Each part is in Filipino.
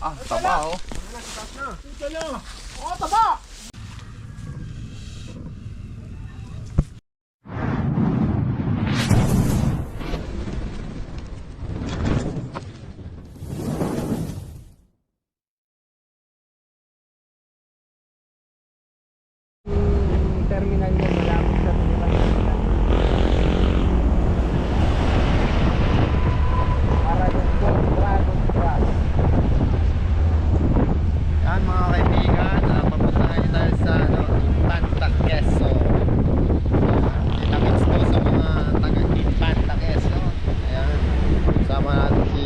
Ah, taba oh. Ito na. Oh, taba! Terminal niya malapit sa terminal. Para yung Dragon Cross. Yan mga kaibigan, papunta ngayon tayo sa Infanta Quezon. Kita-kits po sa mga taga-Infanta Quezon. Ayan, sama natin si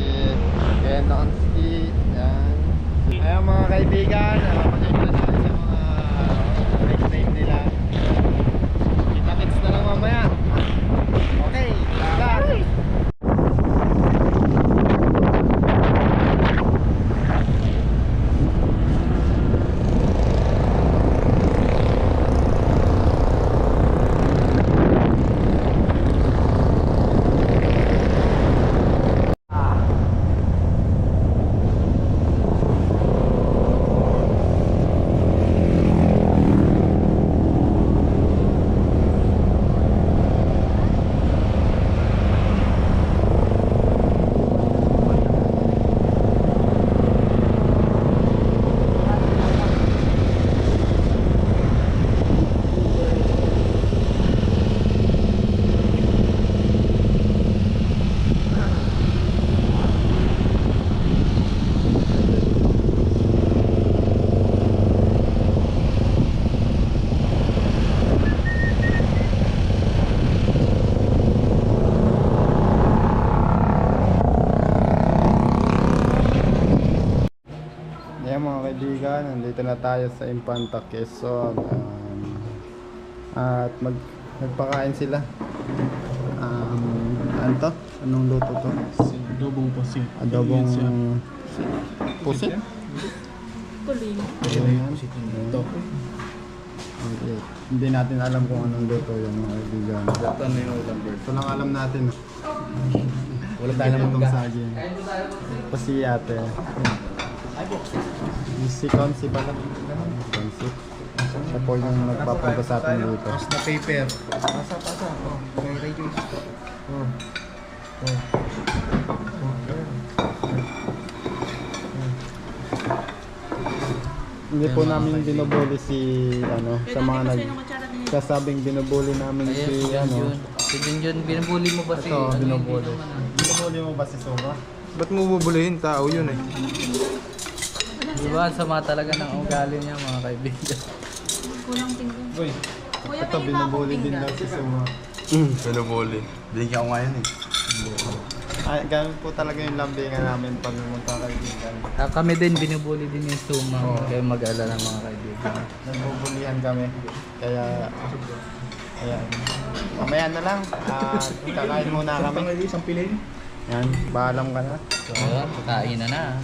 Kenonski. Ayan. Ayan mga kaibigan, mag-enjoy tayo sa mga nickname nila. Kita-kits na lang mamaya. Okay, lahat. Ayan mga kaibigan, nandito na tayo sa Infanta Quezon. At nagpakain sila. Ano to? Anong luto to? Adobong pusit. Adobong pusit? Kuling. Ito. Okay. Hindi natin alam kung anong luto yung mga kaibigan. Ito na yung number. Ito lang alam natin. Wala tayo naman itong saging. Pasi ate. Si Consi pala. Consi. Siya po yung nagpapunta sa atin dito. Tapos na paper. Pasa. Oh, may radio. Oh. Hindi po namin binubuli si sa mga kasabing binubuli namin si Si Junjun, binubuli mo ba si... ito binubuli. Binubuli mo ba si Soma? Ba't mo bubulihin? Tao yun eh. Diba, sama talaga ng ugali niya mga kaibigan. Kulang tingin. Uy, Kuya, ito may binubuli din tingnan. daw si Soma. Pinubuli. Binigyan ko ngayon eh. Ay, ganun po talaga yung lambingan namin pag pumunta kaibigan. Kami din, binubuli din yung Suma. Oo. Kaya mag-alala mga kaibigan. Nagbubulihan kami. Kaya, ayan. Mamaya na lang. Kakain muna kami. Isang piling. Yan, paalam ka na. So, ayun, kakain na.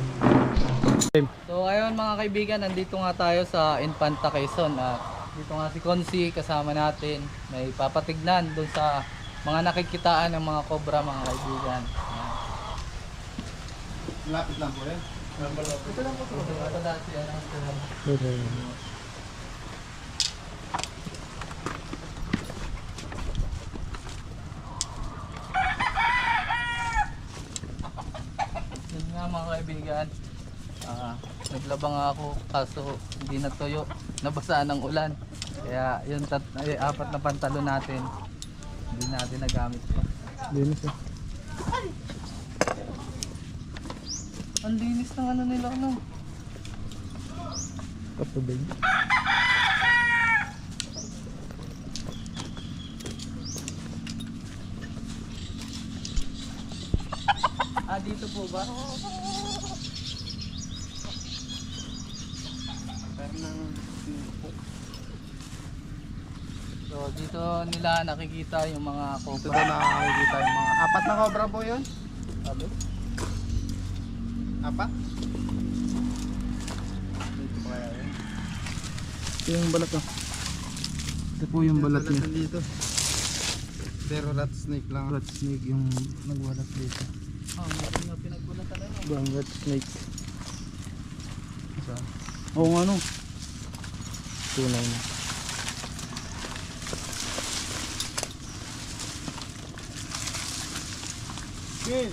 So, ayun mga kaibigan, nandito nga tayo sa Infanta Quezon. Dito nga si Consi, kasama natin. May papatignan doon sa mga nakikitaan ng mga cobra mga kaibigan. Ayan. Lapit lang po yan. Ito lang po. Ito dati. Yun nga mga kaibigan. Naglaba nga ako kaso hindi natuyo. Nabasaan ng ulan. Kaya yun apat na pantalo natin. Hindi natin nagamit pa. Linis eh. Ang linis ng ano nila Patubig. Dito po ba? So dito nila nakikita yung mga Ito cobra. daw nakakakita yung mga apat na cobra po yun? Sabi? Apat? Dito pa kaya yun? Ito yung balat ah. Ito po yung balat niya. Dito. Pero rat snake lang. Rat snake yung nagwalat dito. Meron nga pinagbulan talaga. Bang rat snake. sa... Oo nga no. Tunay na. Gin!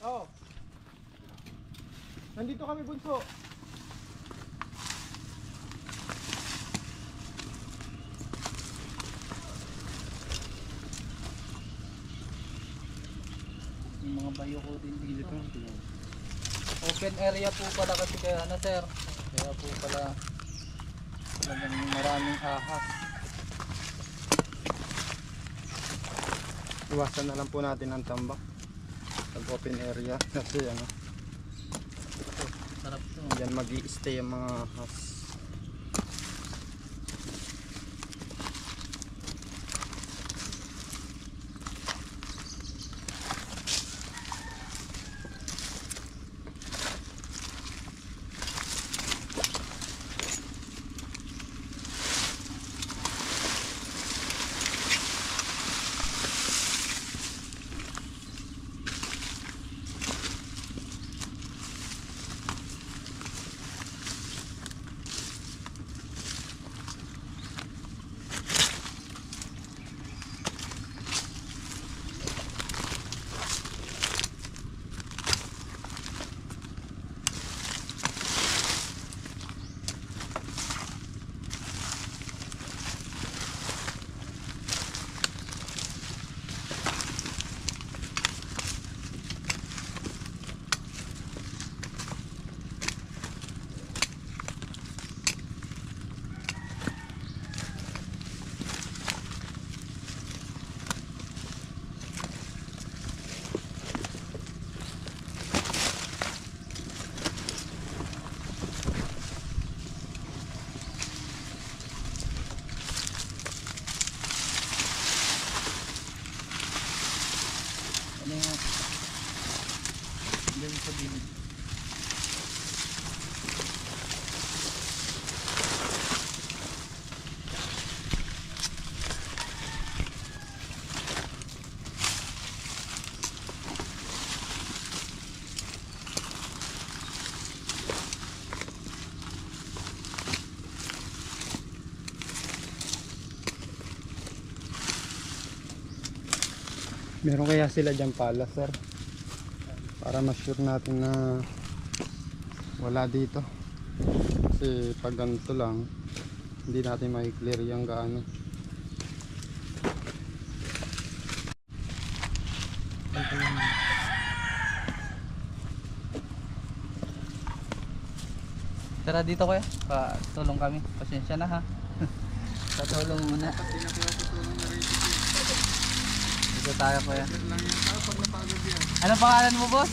Oh! Nandito kami, bunso! Yung mga bayo ko din dito. Open area po pala kasi kaya na sir. Kaya po pala talagang maraming ahas. Iwasan na lang po natin ang tambak. Pag open area. Kasi ano, Sarap to. diyan mag-i-stay ang mga has. Ano nga? Diyan sa gilid. Meron kaya sila dyan pala, sir? Para ma-sure natin na wala dito. Kasi pag ganito lang, hindi natin mai-clear yung gaano. Tara dito kuya. Patulong kami. Pasensya na ha. Patulong muna. Dito tayo kuya. Ano pangalan mo boss?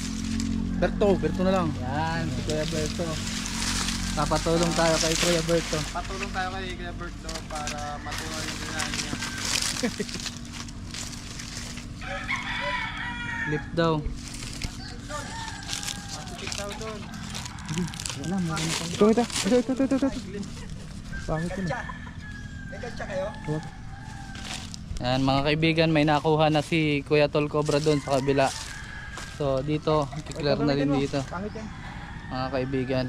Berto na lang. Yan, si Kuya Berto. Papatulong tayo kay Kuya Berto. Patulong tayo kay Kuya Berto para matuloy yung ginagawa niya. Flip daw. Masikip daw doon. Wala, meron pa. Ito. Bakit yun? May gatsa kayo? Yan mga kaibigan, may nakuha na si Kuya Tol Cobra doon sa kabila. So dito, i-clear na rin dito Pangit yan. mga kaibigan.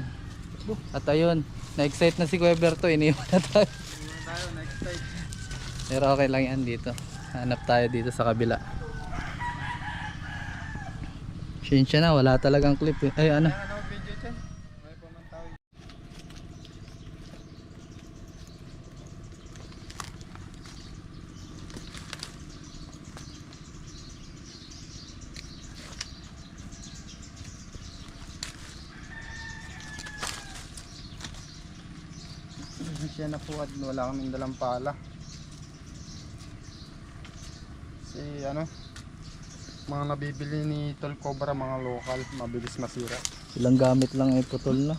At ayun, na-excite na si Kuya Berto, iniwan na tayo. Tingnan tayo, next time. Pero okay lang yan dito. Hanap tayo dito sa kabila. Sinsya na, wala talagang clip eh. Ay ano? Ano video dyan? May pumantaw. Siya na po at wala kaming dalang pala. Si ano, mga nabibili ni Tol Cobra, mga local, mabilis masira. Ilang gamit lang ay putol na.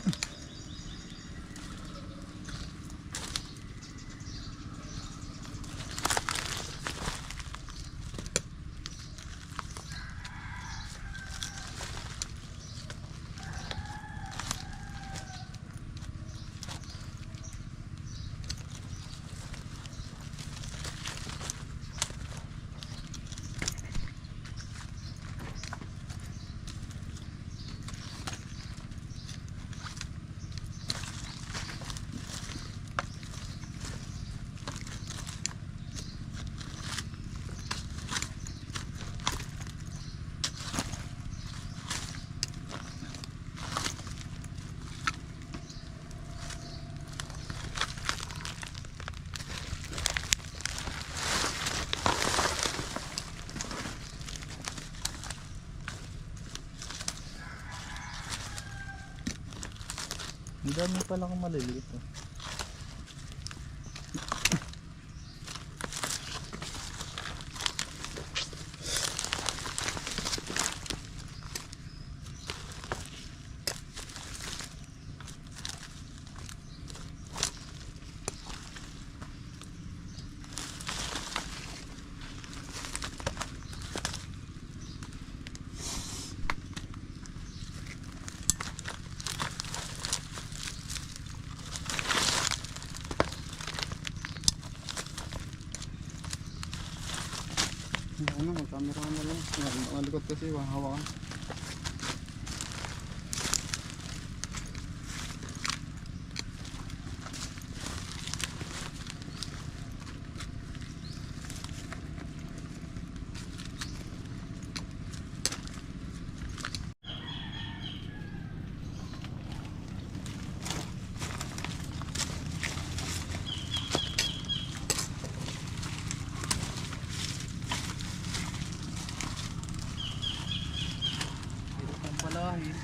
Ang dami pala kong maliliit. Oh. Ano, mag-camera ka na lang. Malikot kasi, hawakan. Ang palahin.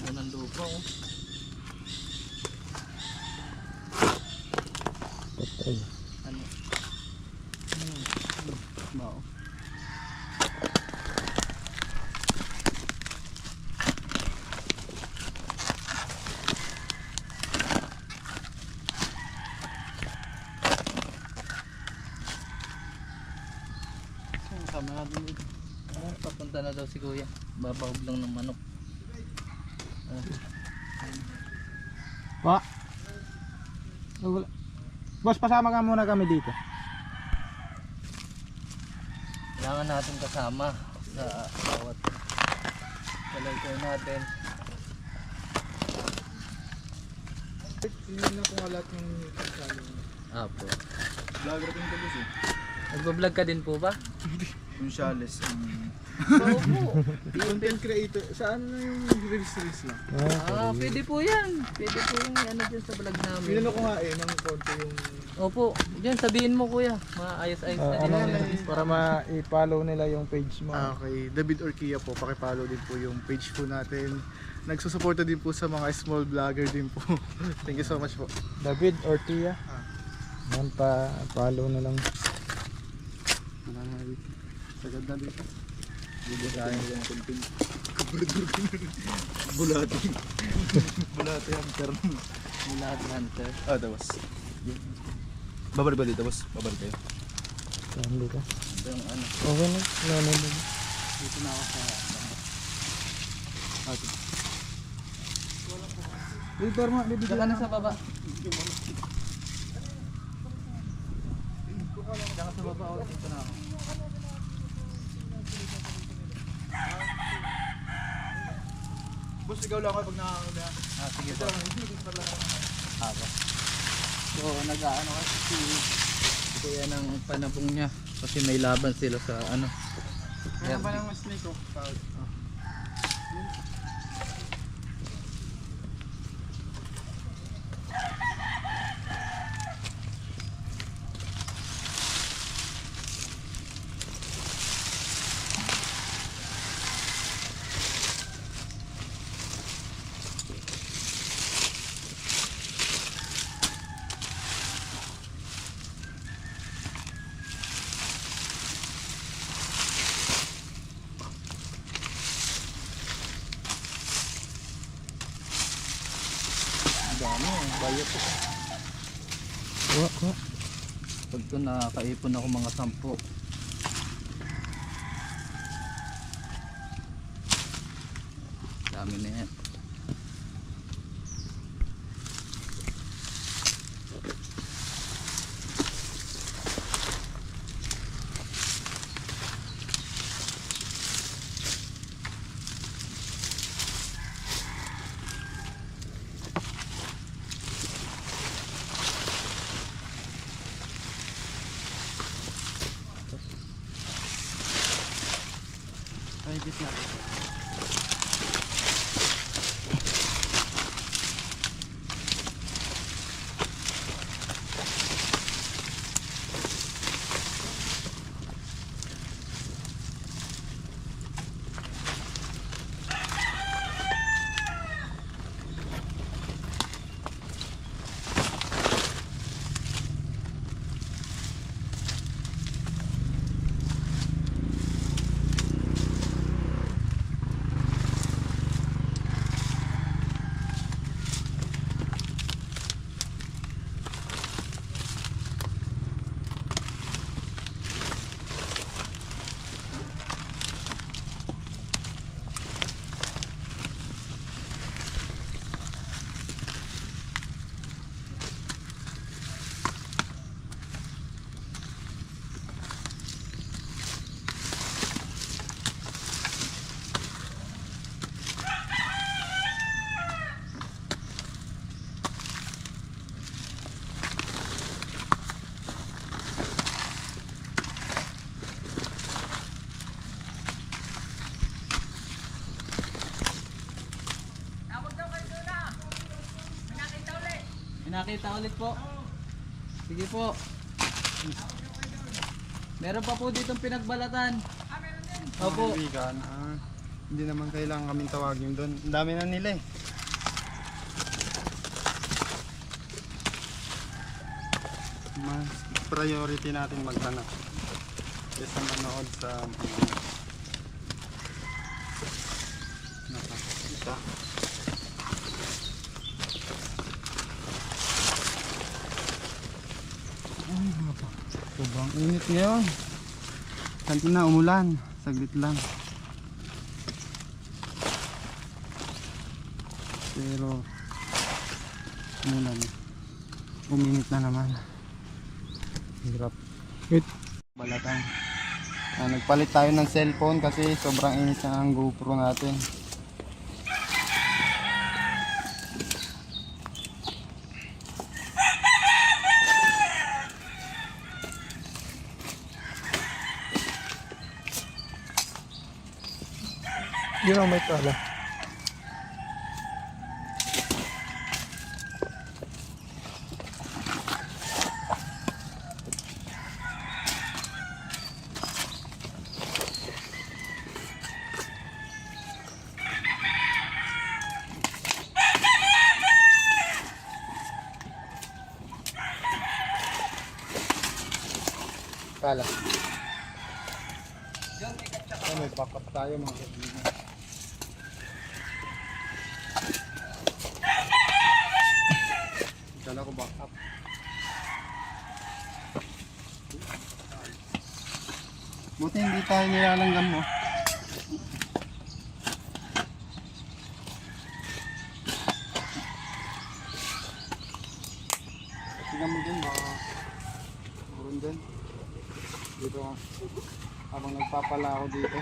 Ganda ng lupa oh. Patay. Ano? Bao. Sama natin dito. Papunta na daw si kuya. Babahog lang ng manok. Pa. Boss, pasama ka muna kami dito. Kailangan natin kasama sa bawat palagay natin. Tingnan na kung lahat ng pagsalo. Apo. Vlogger din ko boss eh. Nagbablog ka din po ba? Yung Shales. Opo. Content creator. Saan na yung reels lang? Pwede po yan. Pwede po yung ano dyan sa vlog namin. Pinano ko nga eh, ng konti yung... Opo. Diyan sabihin mo kuya. Maayos-ayos na nila. Para ma-follow nila yung page mo. Okay, David Orquia po. Pakipollow din po yung page po natin. Nagsusuporta din po sa mga small vlogger din po. Thank you so much po. David Ortia. Yan pa, follow na lang. Wala na dito. Sagad na dito. Bigyan tayo ng content. Bulati. Bulati hunter. Lahat hunter. Ah, tapos. Babalik ba dito, boss? Babalik kayo. Saan dito? Yung ano. Okay na. Wala na dito. Dito na ako sa Ate. Dito mo, dito Diyan ka na sa baba. Diyan ka sa baba. Oh. Dito na ako. Boss, ikaw lang ako pag nakakabaya. Sige po. Ako. So nag-aano kasi si kuya ng panabong niya. Kasi may laban sila sa ano. Kaya ba ng snake ko? Dami bayot ko. Kuha. Pag ito nakakaipon ako mga 10. Dami na yan. Dikit natin. Nakita ulit po. Sige po. Meron pa po ditong pinagbalatan. Opo. Kaibigan, hindi naman kailangan kaming tawagin doon. Ang dami na nila eh. Mas priority natin maghanap kaysa manood sa mga nakakita. Ay, mga sobrang init ngayon. Kanti na umulan, saglit lang. Pero umulan. Uminit na naman. Hirap. Wait. Balatan. Nagpalit tayo ng cellphone kasi sobrang init na ang GoPro natin. Yun ang may pala. Kala. May backup tayo mga kaibigan. Kala ko backup. Buti hindi tayo nilalanggam mo. Tingnan mo din baka meron din. Dito habang nagpapala ako dito.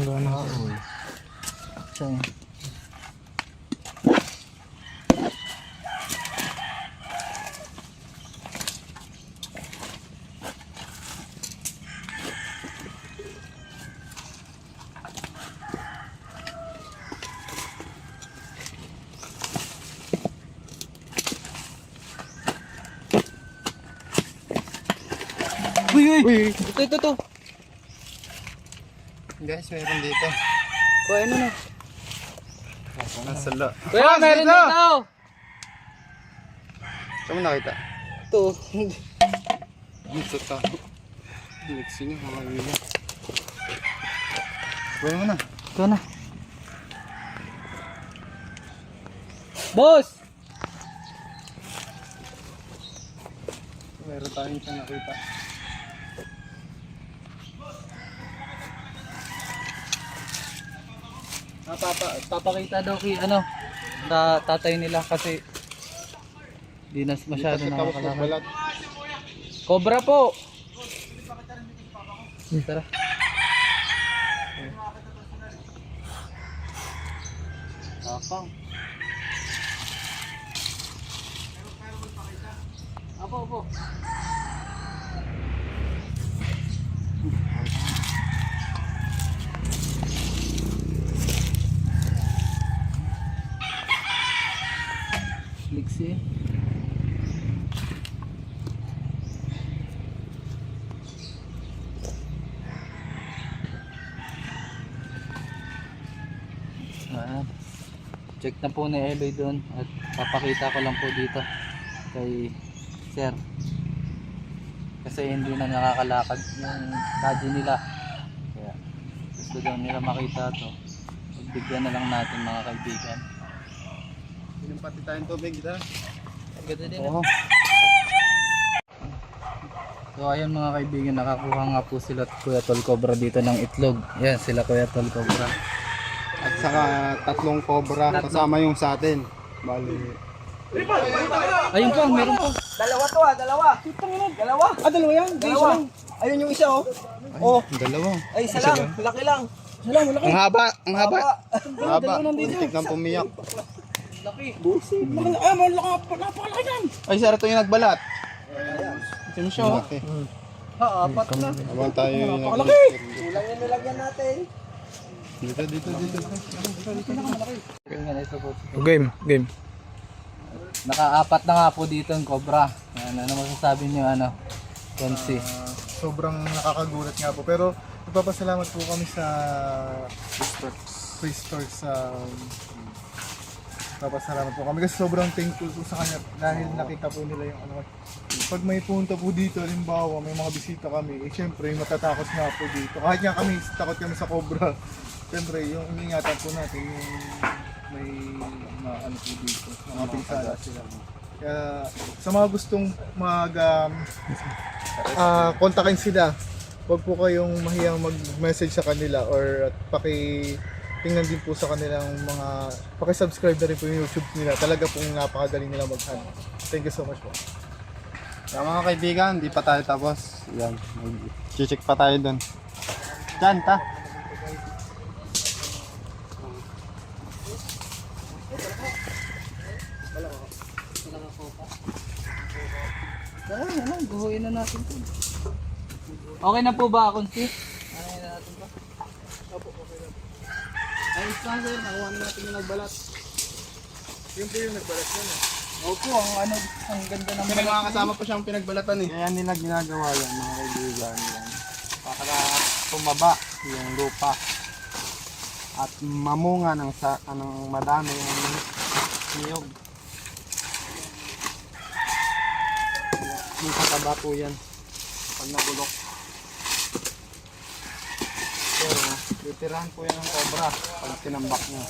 Meron na. Siya yun. Uy, uy! Ito. Guys, meron dito. Kuha ano na. Nasa la. Kuya, meron dito! Saan mo nakita? Ito. Dito ta. Mixin nyo mga kaibigan. Kuha mo na. Ito na. Boss! Meron tayong isang nakita. Papakita daw kay ano sa tatay nila kasi di na masyado Dito sa tapos nakakalakad. magbalat. Cobra po! Tara. Tapang. Apo. Liksi. Check na po ni Eloy doon at papakita ko lang po dito kay Sir kasi hindi na nakakalakad yung daddy nila kaya gusto daw nila makita to, pagbigyan na lang natin mga kaibigan. Inom pati tayong tubig dito. Ganda din. Oo. So ayan mga kaibigan, nakakuha nga po sila at Kuya Tol Cobra dito ng itlog. Yan sila Kuya Tol Cobra. At saka 3 cobra kasama yung sa atin. Bali. Ayun pa, meron pa. Dalawa to dalawa. Dalawa. Dalawa yan. Dalawa. Ayun yung isa oh. Dalawa. Ay, isa lang. Malaki lang. Isa lang, malaki. Ang haba. Haba. Haba. Muntik ng pumiyak. Busi. Ay, malaki. Napakalaki yan. Ay, sir, ito yung nagbalat. Ito mo siya. Okay. Apat na. Habang tayo yung Napakalaki. Kulang yung nilagyan natin. Dito. Ganyan, ito po. Game. Naka-4 na nga po dito yung Cobra. Ano masasabi niyo ano? Konsi. Sobrang nakakagulat nga po. Pero nagpapasalamat po kami sa Free Stores. Nagpapasalamat po kami kasi sobrang thankful po sa kanya dahil nakita po nila yung ano. Pag may punta po dito, halimbawa may mga bisita kami, syempre matatakot nga po dito. Kahit nga kami, takot kami sa Cobra. Syempre, yung ingatan po natin yung may ano po dito, mga pinsala sila. Kaya sa mga gustong kontakin sila, huwag po kayong mahiyang mag-message sa kanila or tingnan din po sa kanilang paki-subscribe na rin po yung YouTube nila. Talaga pong napakagaling nila mag-hand. Thank you so much po. Kaya mga kaibigan, di pa tayo tapos. Yan. Check pa tayo dun. Diyan, ta. Ano, guhuin na natin ito. Okay na po ba, Konsi? Ano na natin ba? Ayos lang sir, nakuha na natin yung nagbalat. Yun po yung nagbalat yan eh. Opo, ang ganda ng May mga kasama pa siyang pinagbalatan eh. Kaya nila ginagawa yan mga kaibigan yan. Para tumaba yung lupa at mamunga ng madami yung niyog. Yung kataba po yan pag nabulok. Pero titirahan po yan ng cobra pag tinambak niya.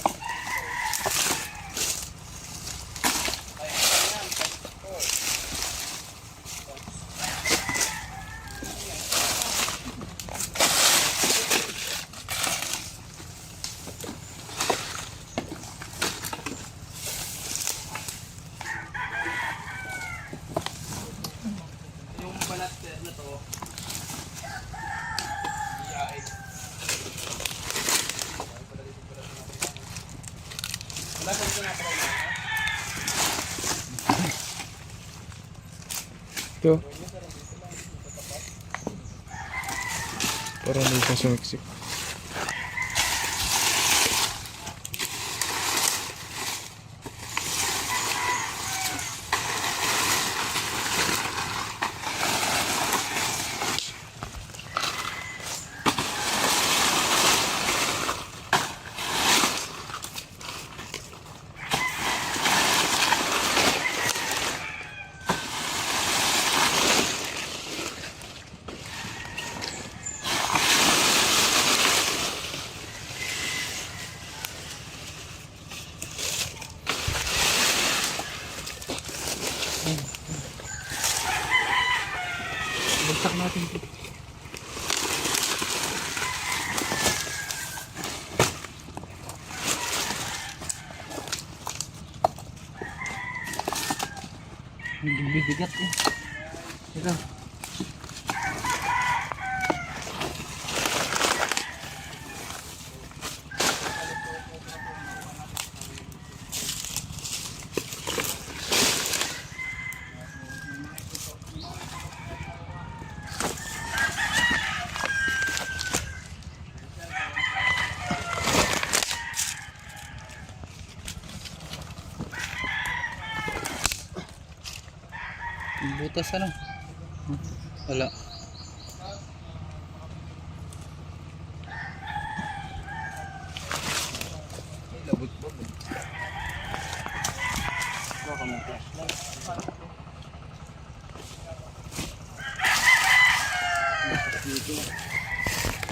Ito. Para hindi ka sumiksik. Bagsak natin ito. Hindi bibigat eh. Ito. Butas ano? Wala.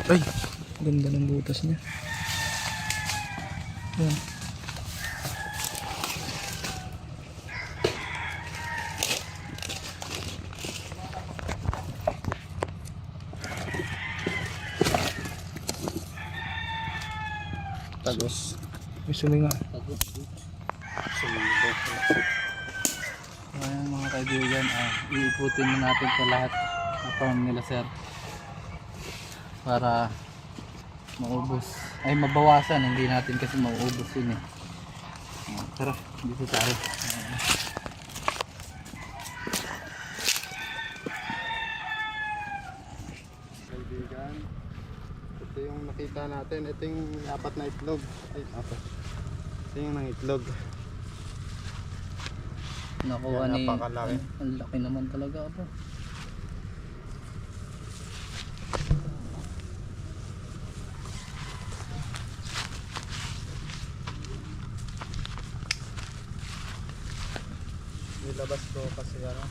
Ay, ganda ng butas niya. Yan. Tagos. May sulinga. Ayan mga kaibigan, iikutin na natin ito lahat na farm nila sir para maubos, ay mabawasan, hindi natin kasi mauubos yun eh. Tara, dito tayo. Kaibigan, ito yung nakita natin. Ito yung apat na itlog. Ay, apat. Ito yung nang itlog. Nakuha Yan, ni, napakalaki. ang laki naman talaga bro. Nilabas ko kasi ano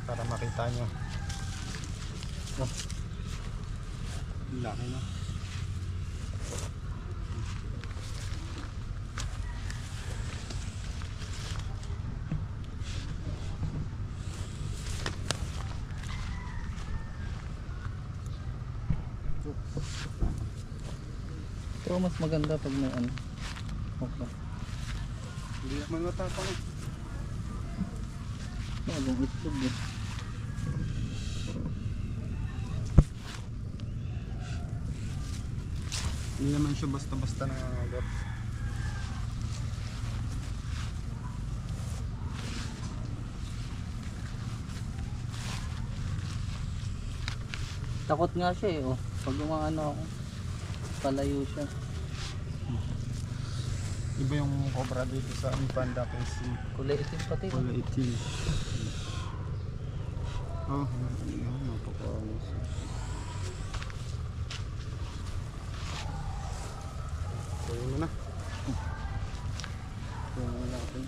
para makita nyo. Oh, laki na. Pero mas maganda pag may ano. Okay. Hindi naman matapang. Bagong itlog eh. Hindi naman siya basta-basta nangangagat. Takot nga siya eh, oh. Pag umaano ako, palayo siya. Iba yung cobra dito sa Impanda kasi Kulay itim pati. wala itim. Oh, yun, napakaayos. Gawin mo na. Gawin mo natin.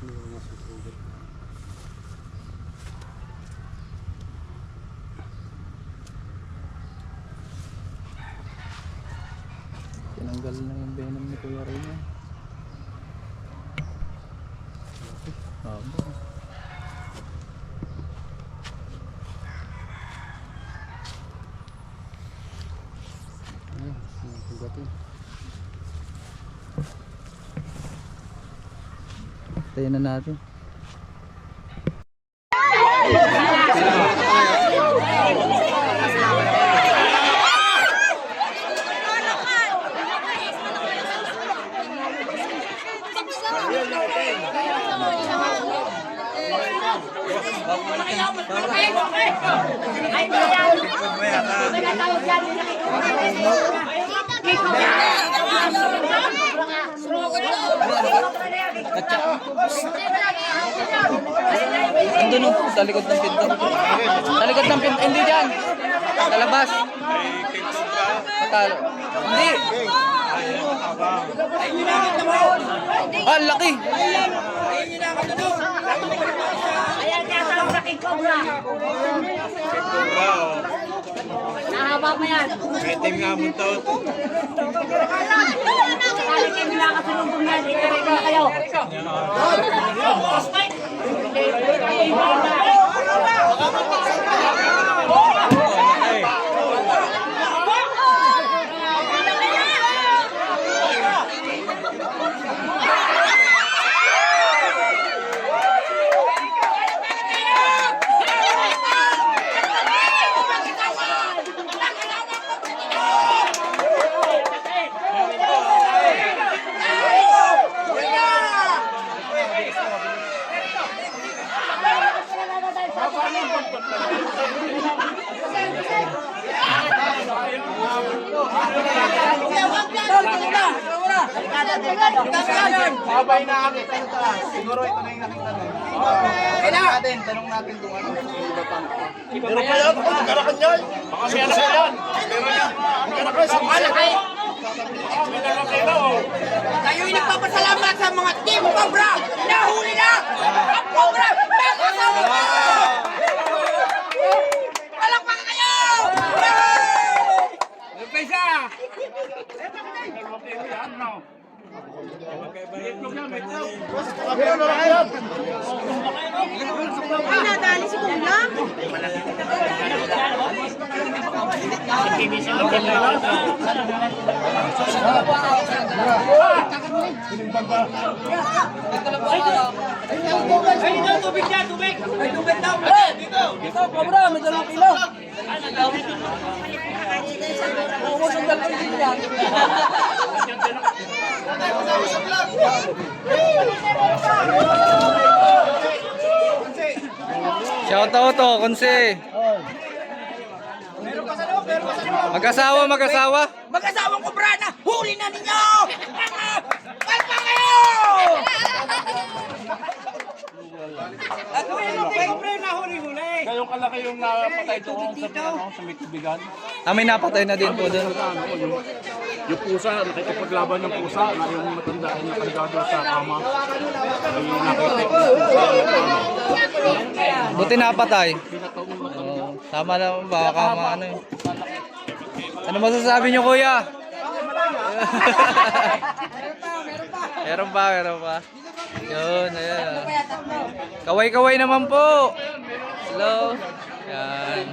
Hindi mo masusugat. Tinanggal na yung venom ni Kuya Ray niya. Ayun, sugatin. Tayo na natin. Andun o, sa likod ng pinto. Sa likod ng pinto, hindi dyan. Sa labas. Natalo. Hindi. Ah, ang laki. Ayan niya sa King Cobra. Nahaba mo yan. Itim nga mo to. Kali kayo nakakasulubong yan. Ikaw na kayo. Sabay na kami. Siguro ito na yung nakita nun. Tanong natin kung ano. Pero pa yan, magkarakan yan. Baka siya na yan. Magkarakan sa kalakay. Kayo'y nagpapasalamat sa mga Team Cobra! Nahuli na! Ang Cobra! Magkasama na! Palakpakan kayo! Ay, nadali si Kuya. Shout out to, Konse. Mag-asawa, mag-asawa. Mag-asawang Cobra na! Huli na ninyo! Palakpakan kayo! Gayong kalaki yung napatay doon sa may tubigan. Ah, may napatay na din po doon. Yung pusa, nakikipaglaban ng pusa na yung matanda ay nakalagado sa kama. Ay nakita ko Buti napatay. Tama lang, baka maano eh. Ano masasabi niyo, kuya? Meron pa, meron pa. Yun, ayan. Kaway-kaway naman po. Hello. Yan.